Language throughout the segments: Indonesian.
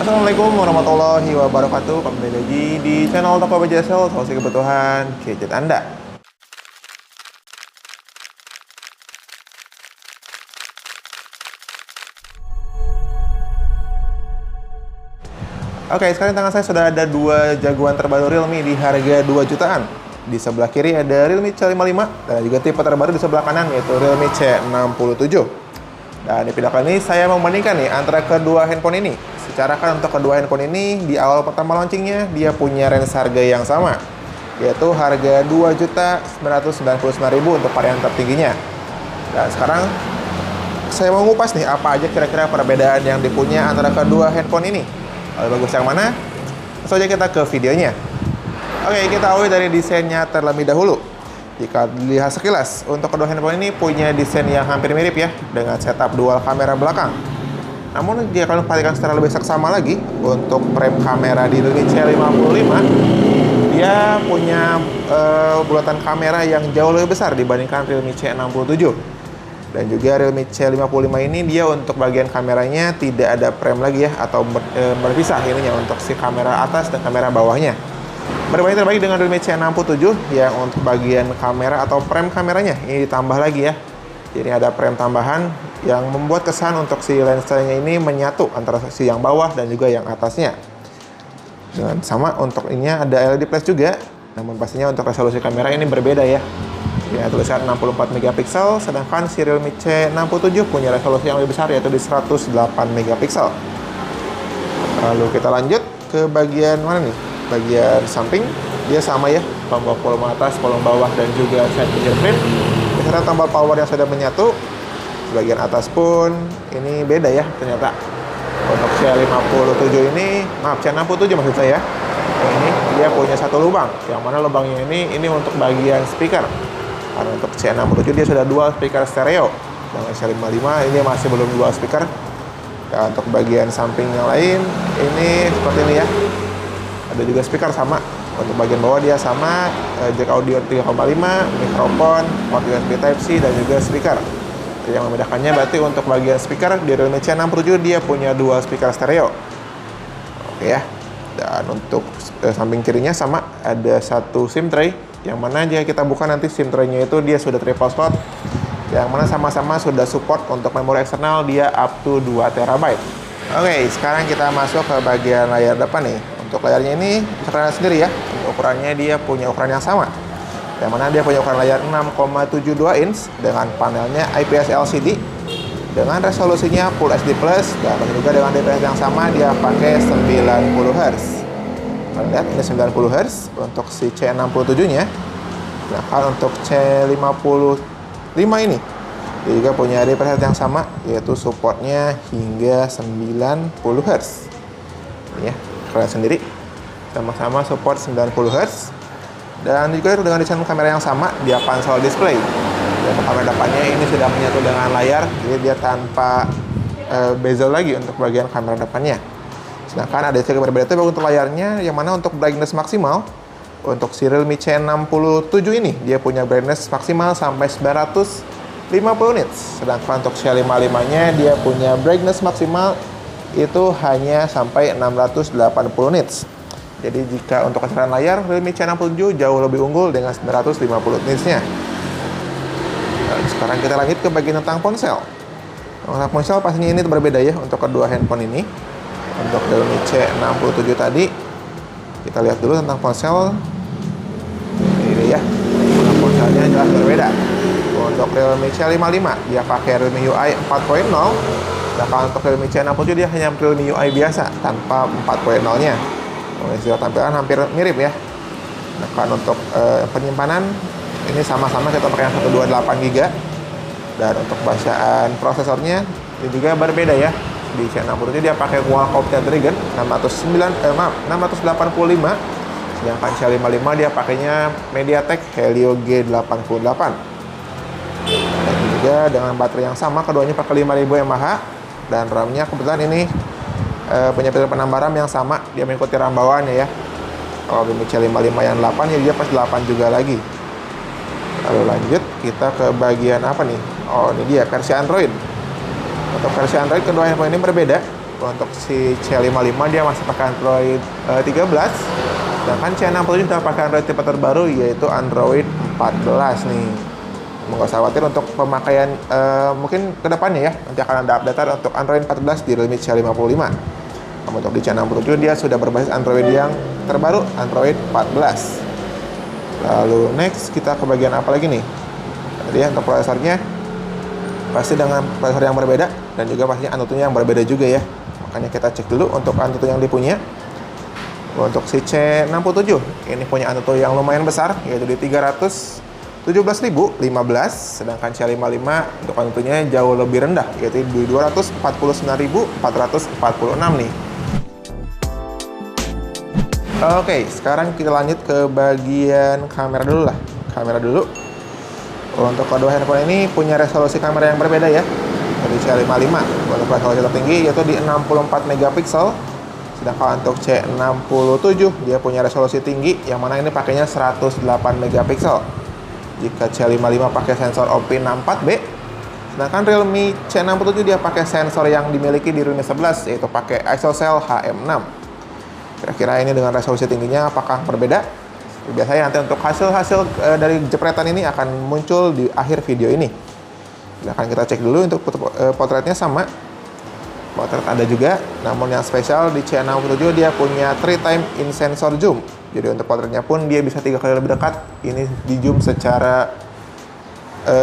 Assalamualaikum warahmatullahi wabarakatuh. Kembali lagi di channel Tokopedia Sel, solusi kebutuhan gadget Anda. Oke, sekarang di tangan saya sudah ada dua jagoan terbaru Realme di harga 2 jutaan. Di sebelah kiri ada Realme C55 dan juga tipe terbaru di sebelah kanan yaitu Realme C67. Dan di video kali ini saya membandingkan nih antara kedua handphone ini. Secara kan untuk kedua handphone ini di awal pertama launchingnya dia punya range harga yang sama, yaitu harga 2.999.000 untuk varian tertingginya. Dan sekarang saya mau ngupas nih apa aja kira-kira perbedaan yang dipunya antara kedua handphone ini. Lebih bagus yang mana? Langsung aja kita ke videonya. Oke, kita awali dari desainnya terlebih dahulu. Jika dilihat sekilas, untuk kedua handphone ini punya desain yang hampir mirip ya, dengan setup dual kamera belakang. Namun jika kalian perhatikan secara lebih seksama lagi, untuk frame kamera di Realme C55, dia punya bulatan kamera yang jauh lebih besar dibandingkan Realme C67. Dan juga Realme C55 ini dia untuk bagian kameranya tidak ada frame lagi ya, atau berpisah ininya untuk si kamera atas dan kamera bawahnya. Berbanding terbalik dengan Realme C67 yang untuk bagian kamera atau frame kameranya ini ditambah lagi ya. Jadi ada frame tambahan yang membuat kesan untuk si lensanya ini menyatu antara si yang bawah dan juga yang atasnya. Dengan sama untuk ininya ada LED flash juga, namun pastinya untuk resolusi kamera ini berbeda ya. Ya, tulisan 64 megapiksel, sedangkan si Realme C67 punya resolusi yang lebih besar yaitu di 108 megapiksel. Lalu kita lanjut ke bagian mana nih? Bagian samping dia sama ya, tombol volume atas, volume bawah dan juga side fingerprint. Beserta tombol power yang sudah menyatu. Bagian atas pun ini beda ya ternyata. Untuk C57 ini, maaf C67 maksud saya. Ini dia punya satu lubang, yang mana lubangnya ini untuk bagian speaker. Karena untuk C67 dia sudah dual speaker stereo. Dengan C55 ini masih belum dual speaker. Dan untuk bagian samping yang lain ini seperti ini ya. Ada juga speaker sama. Untuk bagian bawah dia sama, jack audio 3,5, mikrofon, port USB Type-C dan juga speaker. Yang membedakannya berarti untuk bagian speaker di Realme C67 dia punya dual speaker stereo. Oke ya. Dan untuk samping kirinya sama, ada satu SIM tray yang mana jika kita buka nanti SIM tray-nya itu dia sudah triple slot. Yang mana sama-sama sudah support untuk memori eksternal dia up to 2 TB. Oke, sekarang kita masuk ke bagian layar depan nih. Untuk layarnya ini ukurannya sendiri ya. Untuk ukurannya dia punya ukuran yang sama. Yang mana dia punya ukuran layar 6,72 inch dengan panelnya IPS LCD dengan resolusinya Full HD Plus dan juga dengan DPI yang sama dia pakai 90 Hz. Kalian lihat ini 90 Hz untuk si C67-nya. Nah, untuk C55 ini dia juga punya DPI yang sama yaitu supportnya hingga 90 Hz. Ini ya. Kalian sendiri sama-sama support 90 Hz dan juga dengan desain kamera yang sama dia pansel display. Dan kamera depannya ini sudah menyatu dengan layar, jadi dia tanpa bezel lagi untuk bagian kamera depannya. Sedangkan ada juga berbeda itu untuk layarnya, yang mana untuk brightness maksimal untuk si Realme C67 ini dia punya brightness maksimal sampai 950 nits. Sedangkan untuk C55-nya dia punya brightness maksimal itu hanya sampai 680 nits. Jadi jika untuk keseluruhan layar Realme C67 jauh lebih unggul dengan 950 nitsnya. Nah, sekarang kita lanjut ke bagian tentang ponsel. Tentang ponsel pastinya ini berbeda ya untuk kedua handphone ini. Untuk Realme C67 tadi kita lihat dulu tentang ponsel. Ini ya, tentang ponselnya jelas berbeda. Untuk Realme C55 dia pakai Realme UI 4.0. Sedangkan untuk Realme C67 dia hanya Realme UI biasa tanpa 4.0-nya. Secara tampilan hampir mirip ya. Nah, kan untuk penyimpanan ini sama-sama kita pakai yang 128 GB. Dan untuk bacaan prosesornya ini juga berbeda ya. Di C67 dia pakai Qualcomm Snapdragon 685. Sedangkan C55 dia pakainya MediaTek Helio G88. Dan juga dengan baterai yang sama keduanya pakai 5000 mAh. Dan RAM-nya kebetulan ini punya fitur penambah RAM yang sama, dia mengikuti RAM bawaannya ya. Kalau Realme C55 yang 8 ya dia pas 8 juga lagi. Lalu lanjut kita ke bagian apa nih? Oh, ini dia versi Android. Untuk versi Android kedua handphone ini berbeda. Untuk si C55 dia masih pakai Android 13, sedangkan C67 sudah pakai Android tipe terbaru yaitu Android 14 nih. Nggak usah khawatir untuk pemakaian mungkin kedepannya ya, nanti akan ada update untuk Android 14 di Realme C55. Namun untuk di C67 dia sudah berbasis Android yang terbaru, Android 14. Lalu next kita ke bagian apa lagi nih? Tadi ya untuk prosesornya pasti dengan prosesor yang berbeda dan juga pastinya Antutu-nya yang berbeda juga ya. Makanya kita cek dulu untuk Antutu yang dipunya. Untuk si C67 ini punya Antutu yang lumayan besar yaitu di 317.015, sedangkan C55 untuk Antutunya jauh lebih rendah yaitu di 249.446 nih. Oke, sekarang kita lanjut ke bagian kamera dulu lah. Kamera dulu. Untuk kedua handphone ini punya resolusi kamera yang berbeda ya. Dari C55 untuk resolusi tertinggi yaitu di 64 megapiksel. Sedangkan untuk C67 dia punya resolusi tinggi yang mana ini pakainya 108 megapiksel. Jika C55 pakai sensor OP64B, sedangkan Realme C67 dia pakai sensor yang dimiliki di Realme 11 yaitu pakai ISOCELL HM6. Kira-kira ini dengan resolusi tingginya apakah berbeda? Biasanya nanti untuk hasil-hasil dari jepretan ini akan muncul di akhir video ini. Silahkan kita cek dulu untuk potretnya sama. Potret ada juga, namun yang spesial di C67 dia punya 3 time in sensor zoom. Jadi untuk potretnya pun dia bisa 3 kali lebih dekat. Ini di zoom secara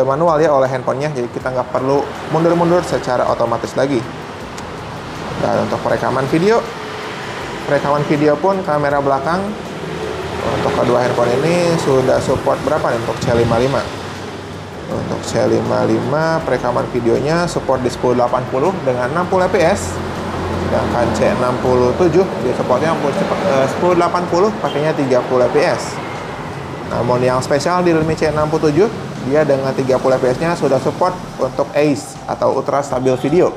manual ya oleh handphonenya, jadi kita nggak perlu mundur-mundur secara otomatis lagi. Dan untuk perekaman video pun kamera belakang untuk kedua handphone ini sudah support berapa nih untuk C55. Untuk C55 perekaman videonya support di 1080 dengan 60 fps, sedangkan C67 dia supportnya 1080 pakainya 30 fps. Namun yang spesial di Realme C67 dia dengan 30 fps nya sudah support untuk ACE atau Ultra Stabil Video.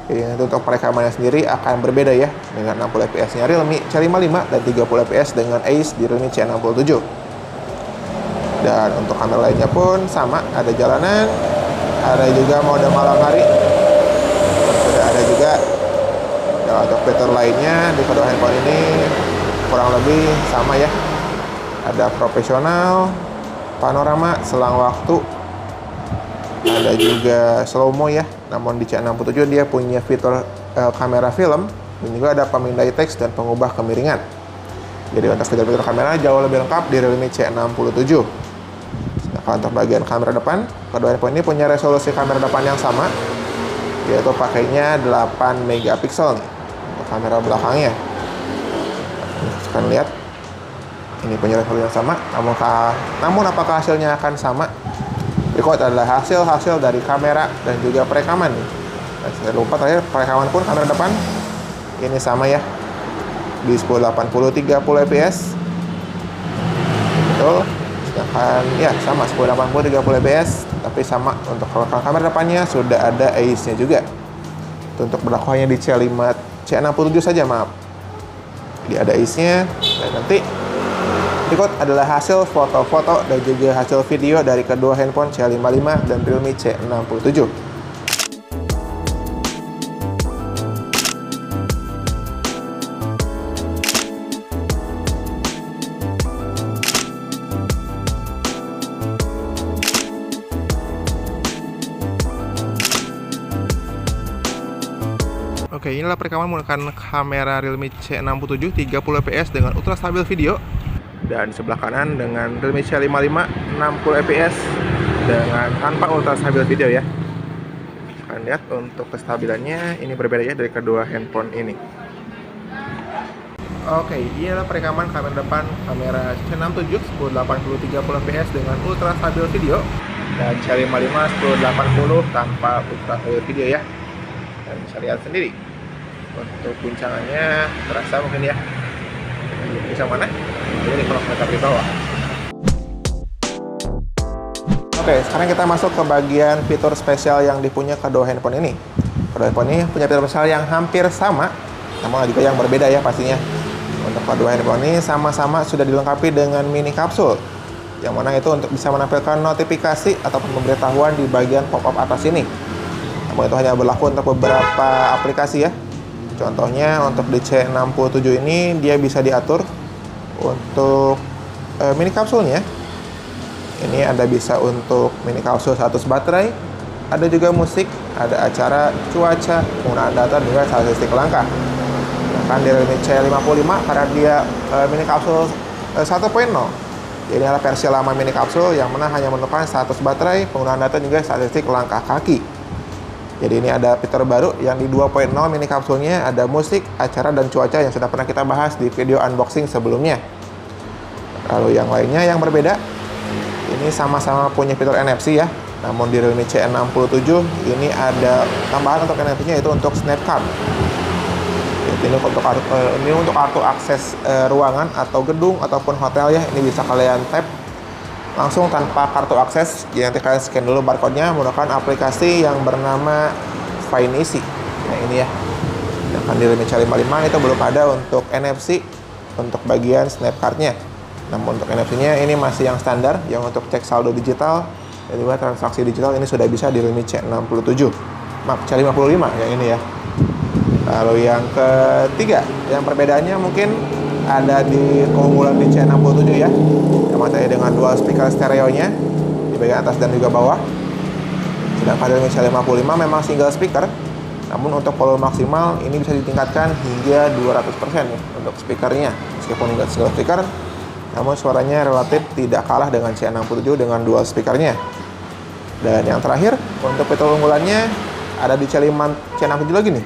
Jadi untuk perekamannya sendiri akan berbeda ya, dengan 60 fps nya Realme C55 dan 30 fps dengan ACE di Realme C67. Dan untuk kamera lainnya pun sama, ada jalanan, ada juga mode malam hari, sudah ada juga. Dan untuk fitur lainnya di kedua handphone ini kurang lebih sama ya, ada profesional, panorama, selang waktu, ada juga slow mo ya. Namun di C67 dia punya fitur kamera film dan juga ada pemindai teks dan pengubah kemiringan. Jadi untuk fitur-fitur kamera jauh lebih lengkap di Realme C67. Sedangkan untuk bagian kamera depan, kedua handphone ini punya resolusi kamera depan yang sama, yaitu pakainya 8 megapiksel nih untuk kamera belakangnya. Kita lihat ini punya resolusi yang sama, namun apakah hasilnya akan sama? Berikut adalah hasil-hasil dari kamera dan juga perekaman nih. Nah, saya lupa terakhir perekaman pun kamera depan ini sama ya, di 1080 30 fps. Betul. Sedangkan ya sama 1080 30 fps, tapi sama untuk kamera depannya sudah ada ACE-nya juga. Untuk berlaku hanya di C67 saja, maaf. Dia ada ACE-nya. Dan nanti berikut adalah hasil foto-foto dan juga hasil video dari kedua handphone C55 dan Realme C67. Oke, inilah perekaman menggunakan kamera Realme C67 30 fps dengan ultra stabil video. Dan di sebelah kanan dengan Realme C55 60 fps dengan tanpa ultra stabil video ya. Kalian lihat untuk kestabilannya ini berbeda ya dari kedua handphone ini. Oke, ini adalah perekaman kamera depan kamera C67 1080 30 fps dengan ultra stabil video dan C55 1080 tanpa ultra stabil video ya. Dan bisa lihat sendiri untuk guncangannya terasa mungkin ya. Bisa mana? Jadi kalau kita di bawah. Oke, sekarang kita masuk ke bagian fitur spesial yang dipunya kedua handphone ini. Kedua handphone ini punya fitur spesial yang hampir sama, namun juga yang berbeda ya pastinya. Untuk kedua handphone ini sama-sama sudah dilengkapi dengan mini kapsul, yang mana itu untuk bisa menampilkan notifikasi ataupun pemberitahuan di bagian pop-up atas ini. Namun itu hanya berlaku untuk beberapa aplikasi ya. Contohnya untuk di C67 ini dia bisa diatur untuk mini kapsulnya. Ini Anda bisa untuk mini kapsul 100 baterai, ada juga musik, ada acara, cuaca, penggunaan data, juga statistik langkah. Sedangkan di Realme C55 karena dia mini kapsul 1.0, jadi adalah versi lama mini kapsul yang mana hanya menemukan 100 baterai, penggunaan data, juga statistik langkah kaki. Jadi ini ada fitur baru yang di 2.0 mini kapsulnya, ada musik, acara, dan cuaca yang sudah pernah kita bahas di video unboxing sebelumnya. Lalu yang lainnya yang berbeda, ini sama-sama punya fitur NFC ya. Namun di Realme C67 ini ada tambahan untuk NFC-nya, yaitu untuk Snap Card. Ini untuk kartu akses ruangan atau gedung ataupun hotel ya. Ini bisa kalian tap langsung tanpa kartu akses. Jadi nanti kalian scan dulu barcode-nya menggunakan aplikasi yang bernama Find Easy. Nah ini ya. Sedangkan di Realme C55 itu belum ada untuk NFC untuk bagian Snap Card-nya. Namun untuk NFC-nya ini masih yang standar, yang untuk cek saldo digital dan juga transaksi digital ini sudah bisa di Realme C67. Maaf, C55 yang ini ya. Lalu yang ketiga, yang perbedaannya mungkin ada di keunggulan di C67 ya. Yang matanya dengan dual speaker stereonya di bagian atas dan juga bawah. Sedangkan Realme C55 memang single speaker, namun untuk volume maksimal ini bisa ditingkatkan hingga 200% ya untuk speakernya. Meskipun enggak single speaker, namun suaranya relatif tidak kalah dengan C67 dengan dual speakernya. Dan yang terakhir, untuk fitur unggulannya ada di C67 lagi nih,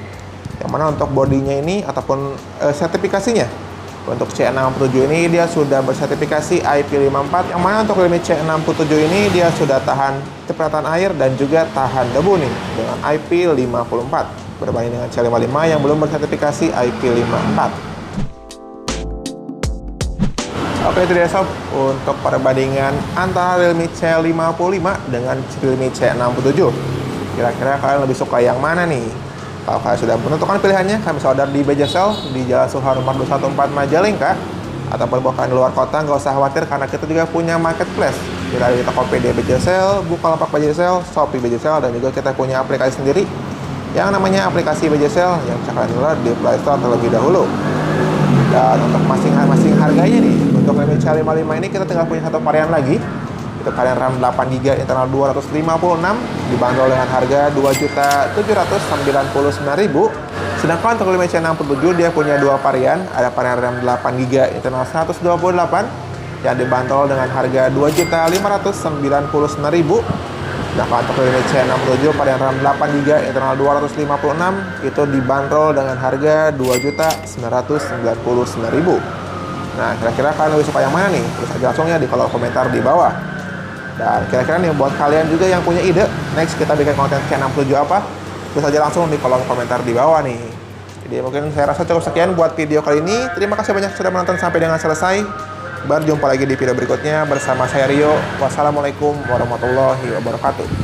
yang mana untuk bodinya ini ataupun sertifikasinya untuk C67 ini dia sudah bersertifikasi IP54, yang mana untuk Realme C67 ini dia sudah tahan cipratan air dan juga tahan debu nih dengan IP54, berbanding dengan C55 yang belum bersertifikasi IP54. Oke, itu dia sob untuk perbandingan antara Realme C55 dengan Realme C67. Kira-kira kalian lebih suka yang mana nih? Kalau kalian sudah menentukan pilihannya, kalian bisa order di BJSL di Jalan Suharman 214 Majalengka, ataupun bahkan di luar kota. Nggak usah khawatir karena kita juga punya marketplace. Kita ada di Tokopedia BJSL, Bukalapak BJSL, Shopee BJSL, dan juga kita punya aplikasi sendiri yang namanya aplikasi BJSL yang bisa kalian download di Play Store terlebih dahulu. Dan untuk masing-masing harganya nih, untuk Realme C55 ini kita tinggal punya satu varian lagi. Itu varian RAM 8GB internal 256 dibanderol dengan harga Rp2.799.000. Sedangkan untuk Realme C67 dia punya dua varian, ada varian RAM 8GB internal 128 yang dibanderol dengan harga Rp2.599.000. Sedangkan untuk Realme C67 varian RAM 8GB internal 256 itu dibanderol dengan harga Rp2.999.000. Nah, kira-kira kalian lebih suka yang mana nih? Tulis aja langsung ya di kolom komentar di bawah. Dan kira-kira nih buat kalian juga yang punya ide, next kita bikin konten C67 apa? Tulis aja langsung di kolom komentar di bawah nih. Jadi mungkin saya rasa cukup sekian buat video kali ini. Terima kasih banyak sudah menonton sampai dengan selesai. Berjumpa lagi di video berikutnya bersama saya Rio. Wassalamualaikum warahmatullahi wabarakatuh.